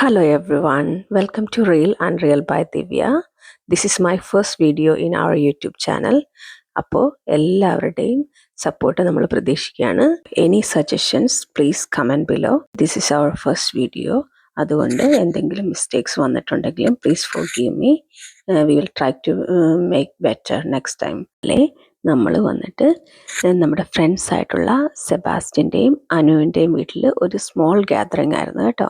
Hello everyone, welcome to Real Unreal by Divya. This is my first video in our YouTube channel. അപ്പോൾ എല്ലാവരുടെയും support നമ്മൾ പ്രതീക്ഷിക്കുകയാണ്. Any suggestions please comment below. This is our first video. അതുകൊണ്ട് എന്തെങ്കിലും mistakes വന്നിട്ടുണ്ടെങ്കിലും please forgive me. We will try to make better next time. അല്ലേ നമ്മൾ വന്നിട്ട് നമ്മുടെ ഫ്രണ്ട്സ് ആയിട്ടുള്ള സെബാസ്റ്റ്യൻ്റെയും അനുവിൻ്റെയും വീട്ടിൽ ഒരു സ്മോൾ ഗ്യാതറിംഗ് ആയിരുന്നു കേട്ടോ.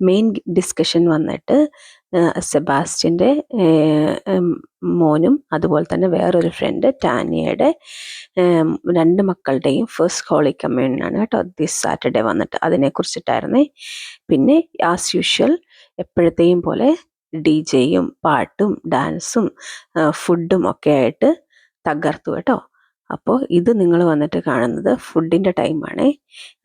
മെയിൻ ഡിസ്കഷൻ വന്നിട്ട് സെബാസ്റ്റ്യൻ്റെ മോനും അതുപോലെ തന്നെ വേറൊരു ഫ്രണ്ട് ടാനിയയുടെ രണ്ട് മക്കളുടെയും ഫസ്റ്റ് ഹോളി കമ്മ്യൂണിയനാണ് കേട്ടോ ദിസ് സാറ്റർഡേ വന്നിട്ട്. അതിനെക്കുറിച്ചിട്ടായിരുന്നേ. പിന്നെ ആസ് യൂഷ്വൽ എപ്പോഴത്തെയും പോലെ DJ-യും പാട്ടും ഡാൻസും ഫുഡും ഒക്കെ ആയിട്ട് തകർത്തു കേട്ടോ. അപ്പോൾ ഇത് നിങ്ങൾ വന്നിട്ട് കാണുന്നത് ഫുഡിൻ്റെ ടൈമാണേ.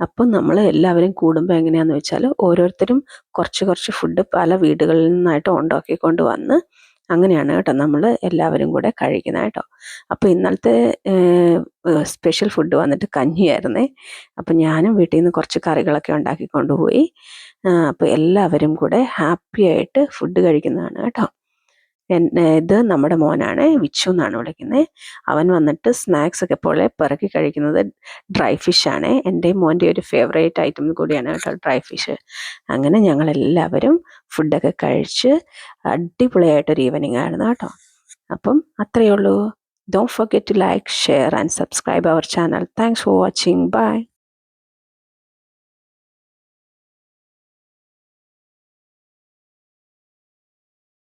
അപ്പം നമ്മൾ എല്ലാവരും കൂടുമ്പോൾ എങ്ങനെയാണെന്ന് വെച്ചാൽ ഓരോരുത്തരും കുറച്ച് ഫുഡ് പല വീടുകളിൽ നിന്നായിട്ട് ഉണ്ടാക്കിക്കൊണ്ട് വന്ന് അങ്ങനെയാണ് കേട്ടോ നമ്മൾ എല്ലാവരും കൂടെ കഴിക്കുന്നത് കേട്ടോ. അപ്പോൾ ഇന്നലത്തെ സ്പെഷ്യൽ ഫുഡ് വന്നിട്ട് കഞ്ഞിയായിരുന്നേ. അപ്പം ഞാനും വീട്ടിൽ നിന്ന് കുറച്ച് കറികളൊക്കെ ഉണ്ടാക്കി കൊണ്ടുപോയി. അപ്പോൾ എല്ലാവരും കൂടെ ഹാപ്പി ആയിട്ട് ഫുഡ് കഴിക്കുന്നതാണ് കേട്ടോ. ഇത് നമ്മുടെ മോനാണ്, വിച്ചു എന്നാണ് വിളിക്കുന്നത്. അവൻ വന്നിട്ട് സ്നാക്സ് ഒക്കെ പോലെ പിറക്കി കഴിക്കുന്നത് ഡ്രൈ ഫിഷാണ്. എൻ്റെ മോൻ്റെ ഒരു ഫേവറേറ്റ് ഐറ്റം കൂടിയാണ് കേട്ടോ ഡ്രൈ ഫിഷ്. അങ്ങനെ ഞങ്ങളെല്ലാവരും ഫുഡൊക്കെ കഴിച്ച് അടിപൊളിയായിട്ടൊരു ഈവനിങ് ആയിരുന്നു കേട്ടോ. അപ്പം അത്രയേ ഉള്ളൂ. Don't forget to like, share and subscribe our channel. Thanks for watching. Bye.